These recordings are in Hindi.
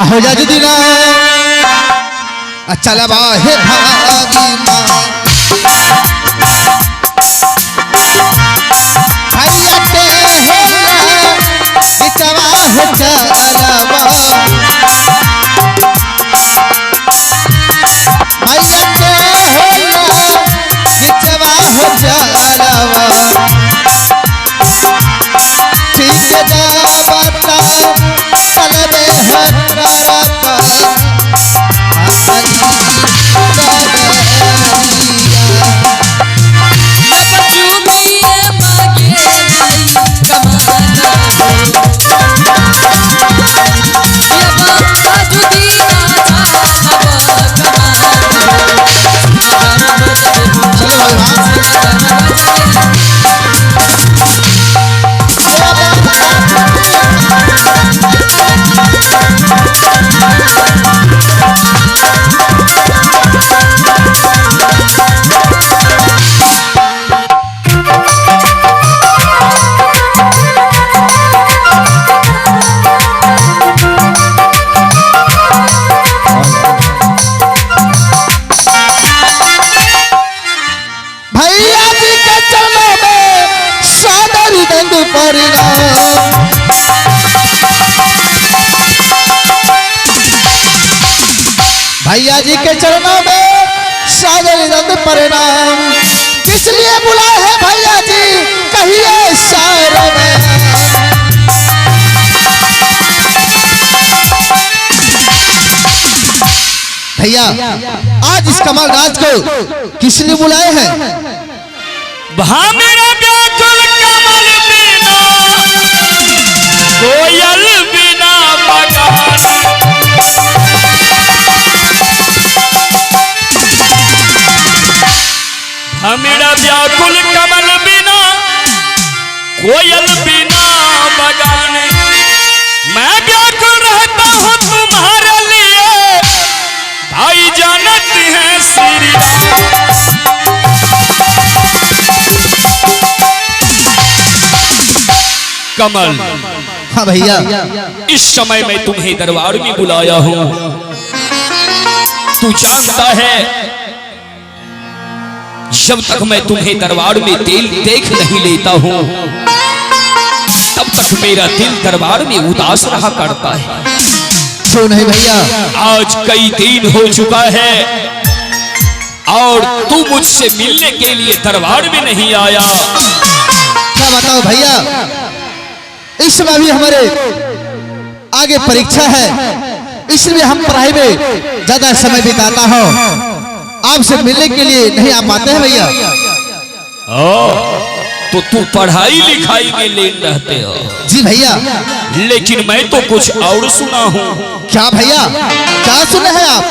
हो जा जुदी ना चलबा हे भागी भैया के बिचवा हो चलबा भैया के बिचवा हो चलबा ठीक जा बता चलबे हटरा भैया जी के चरणों में सादर दंड परिणाम किस लिए बुलाए हैं भैया जी कहिए सारे में भैया आज इस कमल राज को किस लिए बुलाए हैं मेरा व्याकुल कमल बिना कोयल बिना मेरा व्याकुल कमल बिना कोयल बिना बगाने मैं व्याकुल रहता हूँ तुम्हारे लिए भाई जानती हैं श्री कमल। हाँ भैया इस समय मैं तुम्हें दरबार में बुलाया हूँ। तू जानता है जब तक मैं तुम्हें दरबार में देख नहीं लेता हूँ तब तक मेरा दिल दरबार में उदास रहा करता है। क्यों नहीं भैया आज कई दिन हो चुका है और तू मुझसे मिलने के लिए दरबार में नहीं आया। क्या बताओ भैया इस समय भी हमारे आगे परीक्षा है इसलिए हम पढ़ाई में ज्यादा समय बिताता हूँ आपसे मिलने के लिए नहीं आ पाते हैं भैया। तो तू पढ़ाई लिखाई में लीन रहते हो। जी भैया लेकिन मैं तो कुछ और सुना हूँ। क्या भैया क्या सुने हैं आप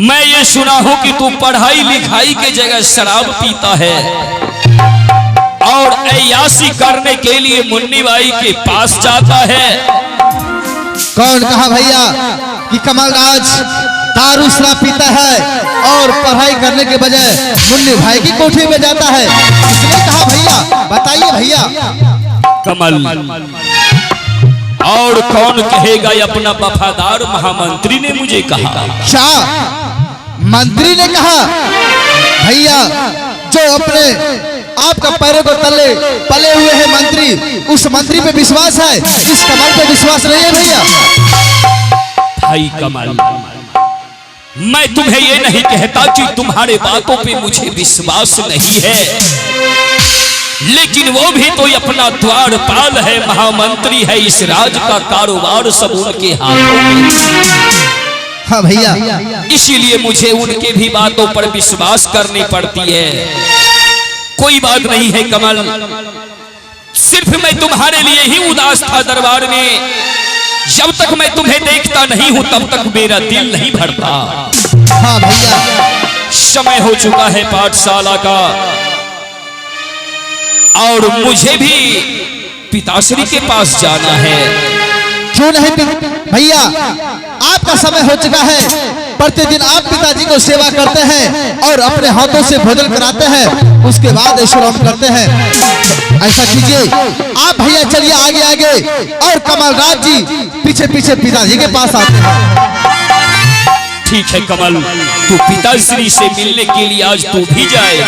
मैं ये सुना हूँ कि तू पढ़ाई लिखाई के जगह शराब पीता है और अय्याशी करने के लिए मुन्नी बाई के पास जाता है। कौन कहा भैया कि कमलराज दारू शराब पीता है और पढ़ाई करने के बजाय मुन्नी भाई की कोठी में जाता है इसने कहा भैया बताइए भैया। कमल और कौन कहेगा अपना वफादार महामंत्री ने मुझे कहा। क्या मंत्री ने कहा भैया जो अपने आपका पैरों को तले पले हुए हैं मंत्री उस मंत्री पे विश्वास है इस कमल पे विश्वास नहीं है भैया। भाई कमल मैं तुम्हें ये नहीं कहता कि तुम्हारे बातों पे मुझे विश्वास नहीं है लेकिन वो भी तो अपना द्वारपाल है महामंत्री है इस राज का कारोबार सब उनके हाथों में। हाँ भैया इसीलिए मुझे उनके भी बातों पर विश्वास करनी पड़ती है। कोई बात नहीं है कमल सिर्फ मैं तुम्हारे लिए ही उदास था दरबार में। जब तक मैं तुम्हें देखता नहीं हूं तब तक मेरा दिल नहीं भरता। हाँ भैया समय हो चुका है पाठशाला का और मुझे भी पिताश्री के पास जाना है। क्यों नहीं भैया, आपका समय हो चुका है। प्रतिदिन आप पिताजी को सेवा करते हैं और अपने हाथों से भोजन कराते हैं, उसके बाद विश्राम करते हैं। ऐसा कीजिए आप भैया, चलिए आगे आगे, और कमलराज जी पीछे पीछे पिताजी के पास आते हैं। ठीक है कमल, तू पिताश्री से मिलने के लिए आज तू भी जाए।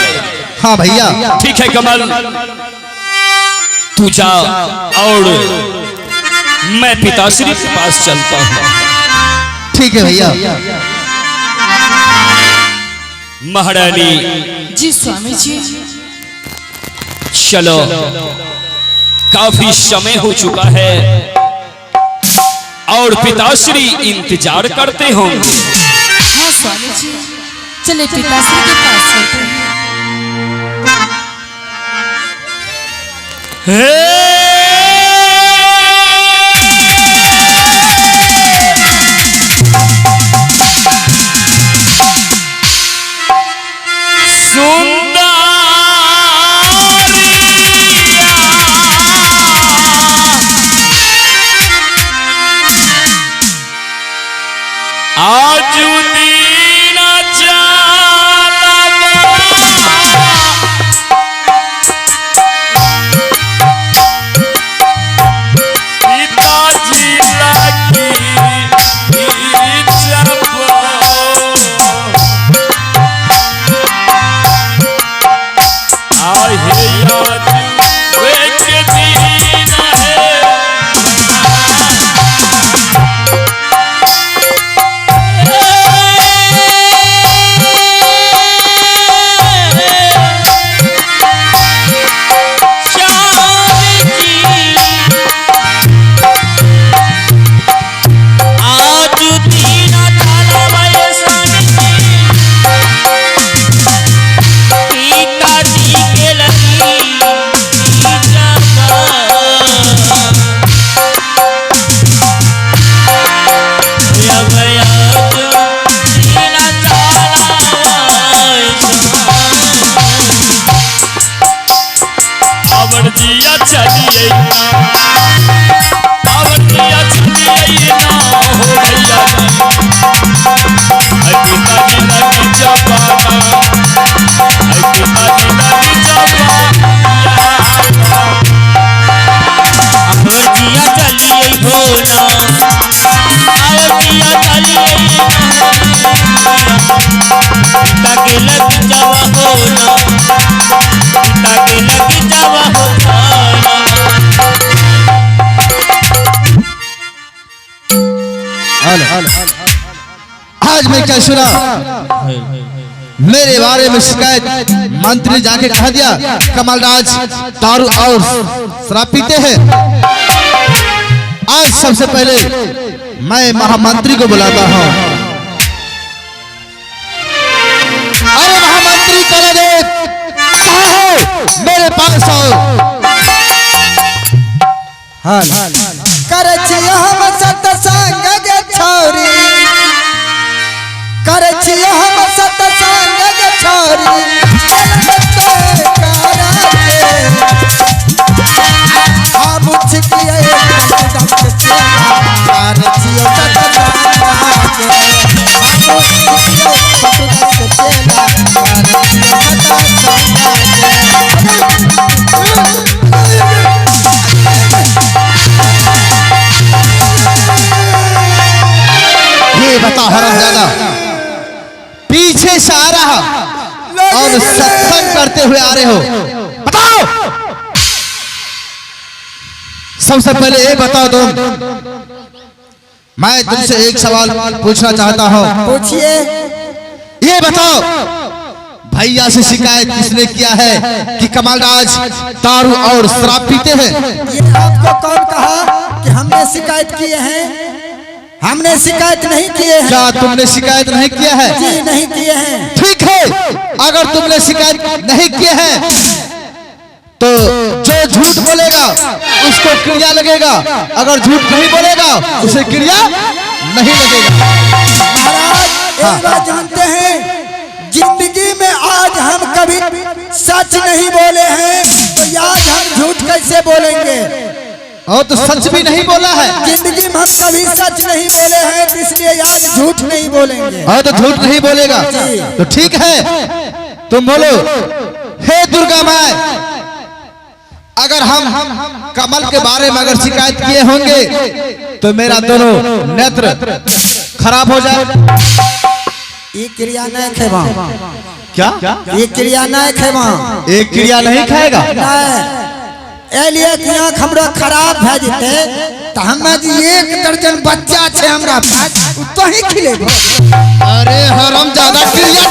हाँ भैया। ठीक है कमल, तू जा और मैं पिताश्री के पास चलता हूँ। ठीक है भैया। महारानी जी स्वामी जी। चलो, काफी समय हो चुका है और पिताश्री इंतजार करते होंगे। हाँ स्वामी जी, चले पिताश्री के पास चलते हैं। आज दीन पिताजी लगी चलिए आवतिया चलिए ना हो भैया पिताजी लगी जबाना पिताजी लगी जबाना आवतिया चलिए भोला आवतिया चलिए पिता के लगी जवा होला पिता के लगी जवा होला। आज मैं क्या सुना, मेरे बारे में शिकायत मंत्री जाके कह दिया कमलराज दारू और शराब पीते हैं। आज सबसे पहले मैं महामंत्री को बुलाता हूँ। अरे महामंत्री कलादेव कहाँ हो? मेरे पास आओ। करछियो हम सत्संग गे छोरी, करछियो हम सत्संग गे छोरी, हम छिकिए करछियो सत्संग गे, ये बता हरामजादा, पीछे से आ रहा और सत्संग करते हुए आ रहे हो, बताओ। सबसे पहले ये बताओ तुम, मैं तुमसे एक सवाल पूछना चाहता हूँ। पूछिए। ये बताओ भैया से शिकायत किसने किया है कि कमलराज दारू और शराब पीते हैं? ये आपको कौन कहा कि हमने शिकायत किए हैं? हमने शिकायत नहीं किए हैं। क्या तुमने शिकायत नहीं किया है? जी नहीं किए हैं। ठीक है, अगर तुमने शिकायत नहीं किए हैं तो जो झूठ बोलेगा उसको क्रिया लगेगा, अगर झूठ नहीं बोलेगा उसे क्रिया नहीं लगेगा। महाराज एक बात जानते हैं, जिंदगी में आज हम कभी सच नहीं बोले हैं तो आज हम झूठ कैसे बोलेंगे? और तो सच भी नहीं बोला है। जिंदगी में हम कभी सच नहीं बोले हैं, तो इसलिए आज झूठ नहीं बोलेंगे। और तो झूठ नहीं बोलेगा। तो ठीक है, तुम बोलो, हे दुर्गा माँ, अगर हम कमल के बारे में अगर शिकायत किए होंगे तो मेरा दोनों नेत्र खराब हो जाए। ये क्रिया नहीं खेवा। क्या? ये क्रिया नहीं खेवा। एक क्रिया नहीं खाएगा। एलिए की आँख हमरा खराब भे जेते तो हमें जी 1 दर्जन बच्चा छे हमरा तो ही खिलेबो। अरे हराम ज्यादा क्रिया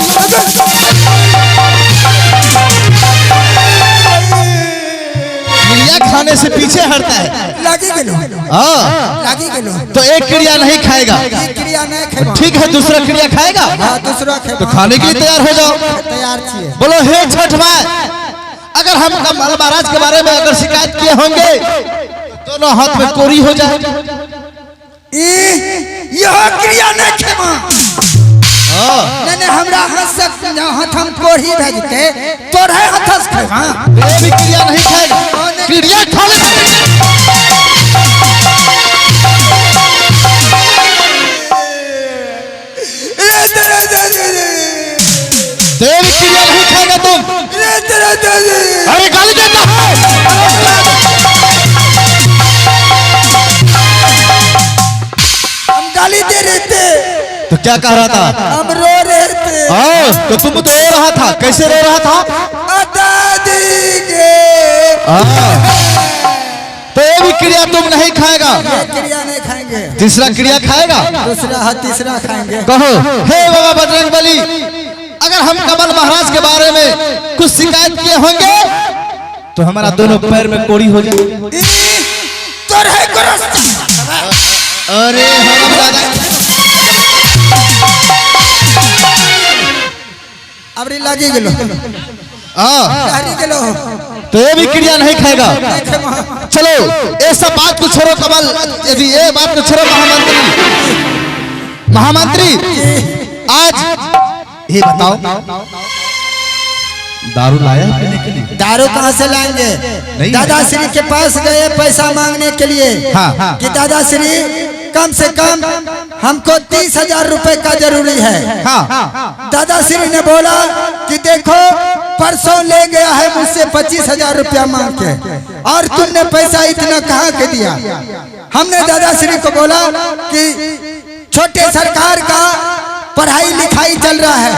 खाने से पीछे हटता है। लगी गेलो। हाँ, लगी गेलो। तो एक क्रिया नहीं खाएगा। एक क्रिया नहीं खेबा। ठीक है, दूसरा क्रिया खाएगा। हाँ, दूसरा खेबा। तो खाने के लिए तैयार हो जाओ। तैयार छिए। बोलो, हे छठ माँ, अगर हम कमल महाराज के बारे में अगर शिकायत किए होंगे दोनों हाथ में कोरी हो जाए। यह क्रिया नहीं खेबा। नहीं हमरा हाथ हम कोढ़ी भेजते तोरे हाथस खेबा। ये भी क्रिया नहीं खाएगा। क्रिया खा ले। देवी क्रिया नहीं खाएगा तुम। अरे गाली देता है। हम गाली दे रहे थे। तो क्या कह रहा था? हम रो रहे थे। हाँ, तो तुम तो रो रहा था। कैसे रो रहा था? दादी के। तो ये भी क्रिया तुम नहीं खाएगा। क्रिया नहीं खाएंगे। तीसरा क्रिया खाएगा। दूसरा है, तीसरा खाएंगे। कहो, हे बाबा बजरंगबली, अगर हम कमल महाराज के बारे में कुछ शिकायत किए होंगे तो हमारा दोनों पैर में कोड़ी हो जाए। अरे हराम दादा, अबरी लगी गेलो। लगी गेलो। तो ये भी क्रिया नहीं खाएगा। चलो ये सब बात को छोड़ो कमल, यदि ये बात को छोड़ो महामंत्री, आज ये बताओ, दारू लाया पीने के लिए? दारू कहाँ से लाएंगे? दादाश्री के पास गए पैसा मांगने के लिए। हाँ। कि दादाश्री कम से कम हमको 30,000 रुपए का जरूरी है। हाँ। दादाश्री ने बोला कि देखो परसों ले गया है मुझसे 25,000 रुपया मांग के, और तुमने पैसा इतना कहाँ के दिया? हमने दादाश्री को बोला कि छोटे सरकार का पढ़ाई लिखाई चल रहा है,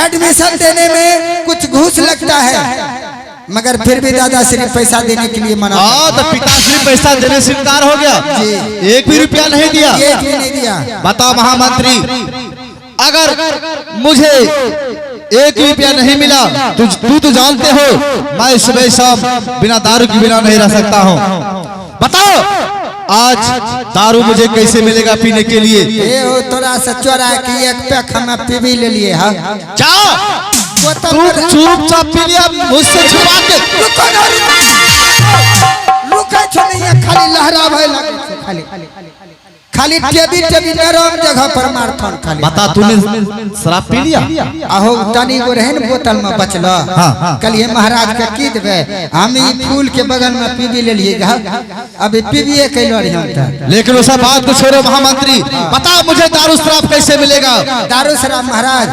एडमिशन देने में कुछ घूस लगता है, मगर फिर भी दादाश्री पैसा देने के लिए मना। तो पिताश्री पैसा देने से इनकार हो गया जी। 1 भी रुपया नहीं दिया। 1 भी नहीं दिया। बताओ महामंत्री, अगर मुझे 1 रुपया नहीं मिला तू तो जानते हो मैं सुबह शाम बिना दारू के बिना नहीं रह सकता हूँ। बताओ आज दारू मुझे कैसे मिलेगा पीने के लिए? ये हो थोड़ा सा चोरा कि 1 पैक हम पी भी ले लिए। हाँ, जाओ तू चुपचाप पी लिया मुझसे छुपा के। रुका छो नहीं है, खाली लहरा भय लगे, खाली टेबी नरम जगह पर मारथन खाली। बता, तूने शराब पी लिया? आहो तनी गो रहन बोतल में बचल। कलिए महाराज के की देबे, हम ई फूल के बगल में पी भी ले लिए। अभी पीबीए कैलो रही हम। लेकिन उस बात को छोड़ो महामंत्री, बता मुझे दारू शराब कैसे मिलेगा? दारू शराब महाराज,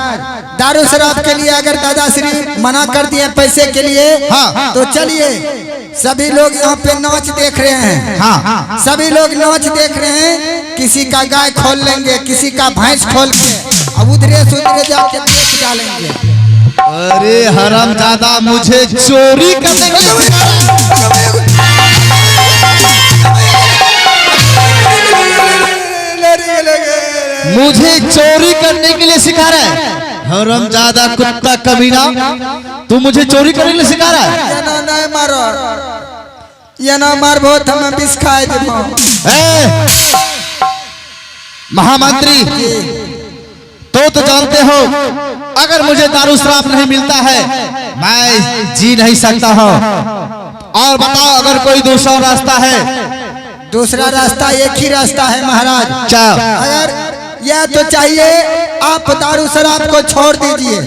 दारू शराब के लिए अगर दादाश्री मना कर दिए पैसे के लिए, हाँ। तो चलिए सभी लोग यहाँ पे नाच देख रहे हैं। हाँ। सभी लोग नाच देख रहे हैं। किसी का गाय खोल लेंगे, किसी का भैंस खोल के अब उधरे सुधरे जाके बेच डालेंगे। अरे हरामजादा, मुझे चोरी करने के लिए सिखा रहा है। हरामजादा कुत्ता कमीना, तू मुझे चोरी करने के लिए सिखा रहा है। ये ना नहीं मारो, ये ना मारबो तो मैं विष खाए देबो। महामंत्री, तो जानते हो अगर मुझे दारू शराब नहीं मिलता है मैं जी नहीं सकता हूँ। और बताओ अगर कोई दूसरा रास्ता है? दूसरा रास्ता एक ही रास्ता है महाराज। क्या? अगर यह तो चाहिए आप दारू शराब को छोड़ दीजिए।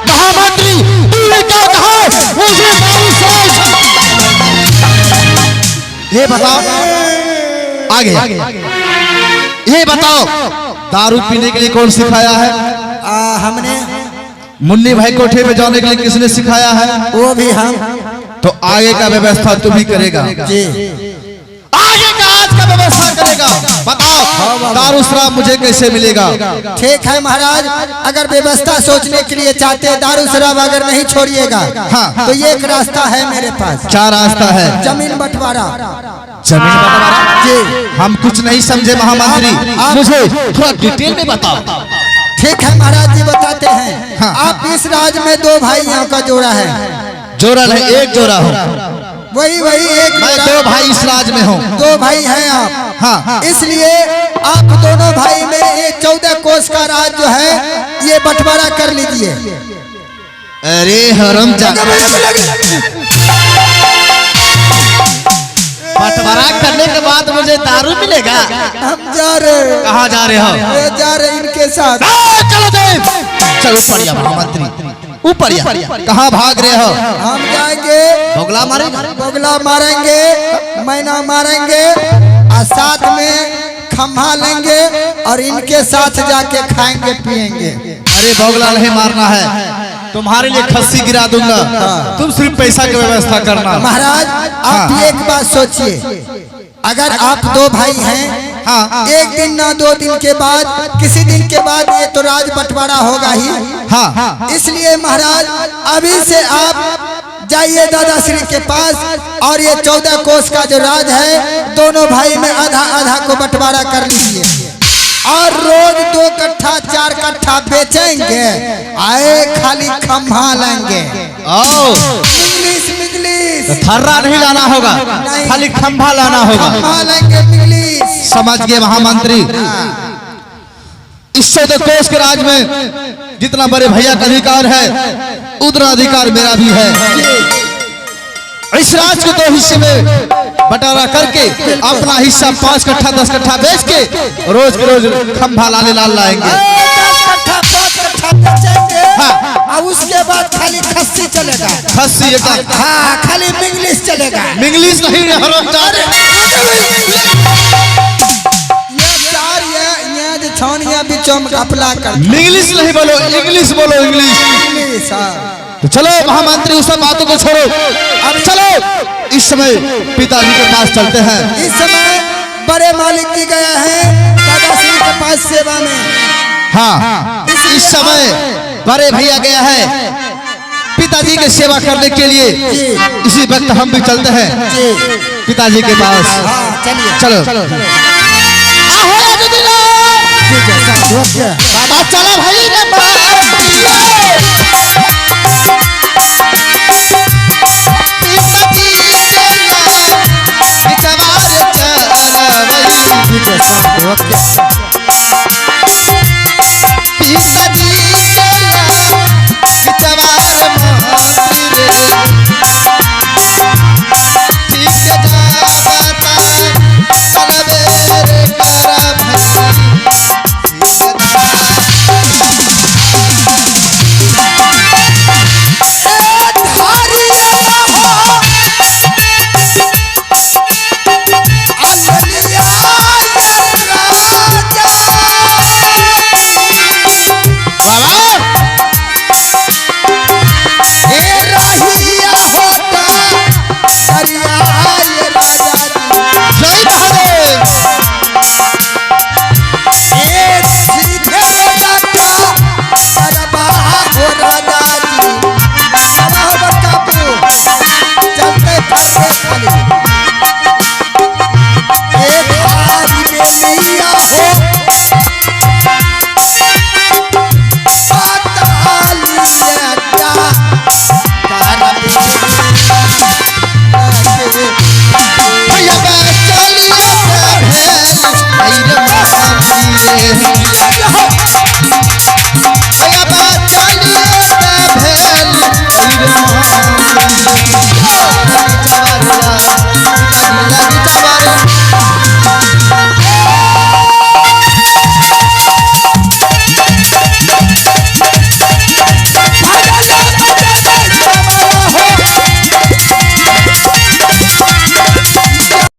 महामंत्री, तूने क्या कहा? मुझे दारू शराब ये बताओ आगे ये बताओ दारू पीने के लिए कौन सिखाया है? हमने। मुन्नी भाई कोठे पे जाने के लिए किसने सिखाया है? वो भी हम। तो आगे का व्यवस्था तू भी करेगा जी। आगे का आज का व्यवस्था करेगा। बताओ दारू शराब मुझे कैसे मिलेगा? ठीक है महाराज, अगर व्यवस्था सोचने के लिए चाहते हैं, दारू शराब अगर नहीं छोड़िएगा हाँ। तो ये एक रास्ता है मेरे पास। क्या रास्ता है? जमीन बंटवारा। जमीन बंटवारा? जी। हम कुछ नहीं समझे महामंत्री, मुझे थोड़ा डिटेल में बताओ। ठीक है महाराज जी, बताते हैं। हाँ। आप इस राज में 2 भाइयों का जोड़ा है। जोड़ा नहीं, एक जोड़ा हो। वही एक मैं जोड़ा। 2 भाई इस राज में हूँ। 2 भाई हैं आप। हाँ। इसलिए आप दोनों भाई में ये 14 कोस का राज जो है ये बंटवारा कर लीजिए। अरे हरम बंटवारा करने के बाद मुझे दारू मिलेगा? हम जा रहे। कहाँ जा रहे हो? ये जा रहे इनके साथ। चलो देव, चलो ऊपर महामंत्री, ऊपर कहाँ भाग रहे हो? हम जाएंगे बोगला मारेंगे, बोगला मारेंगे, मैना मारेंगे और साथ में खम्भा लेंगे और इनके साथ जाके खाएंगे पिएंगे। अरे बोगला नहीं मारना है, तुम्हारे लिए खस्सी गिरा दूंगा। तुम सिर्फ पैसा की व्यवस्था करना। महाराज आप हाँ। एक बात सोचिए, अगर आप 2 भाई हैं, हाँ। एक दिन ना 2 दिन के बाद, किसी दिन के बाद ये तो राज बंटवारा होगा ही। हाँ। इसलिए महाराज अभी से आप जाइए दादाश्री के पास और ये 14 कोस का जो राज है दोनों भाई में आधा आधा को बंटवारा कर लीजिए और रोज 2 कट्ठा 4 कट्ठा बेचेंगे, आए खाली खम्भा लेंगे। इंग्लिश थर्रा नहीं लाना होगा, खाली खंभा लाना होगा। खम्भा लेंगे इंग्लिश। समझ गए महामंत्री? इस 14 कोस के राज में जितना बड़े भैया का अधिकार है उतना अधिकार मेरा भी है। इस राज को 2 हिस्से में बटारा करके अपना हिस्सा 5 कट्ठा 10 कट्ठा बेच के रोज के रोज खंभा लाने लाएंगे। 10 कट्ठा 5 कट्ठा बेचेंगे। हाँ। और उसके बाद खाली खस्सी चलेगा। खस्सी एकदम। हाँ, खाली इंग्लिश चलेगा। इंग्लिश नहीं इंग्लिश नहीं बोलो, इंग्लिश बोलो, इंग्लिश। तो चलो महामंत्री उस सब बातों को छोड़ो, अब चलो इस समय पिताजी के पास चलते हैं। इस समय बड़े मालिक जी गए हैं दादाश्री के पास सेवा में। हाँ, इस समय बड़े भैया गया है पिताजी की सेवा करने के लिए। इसी वक्त हम भी चलते हैं पिताजी के पास। हाँ, चलिए। चलो चलो चलो भाई पिताजी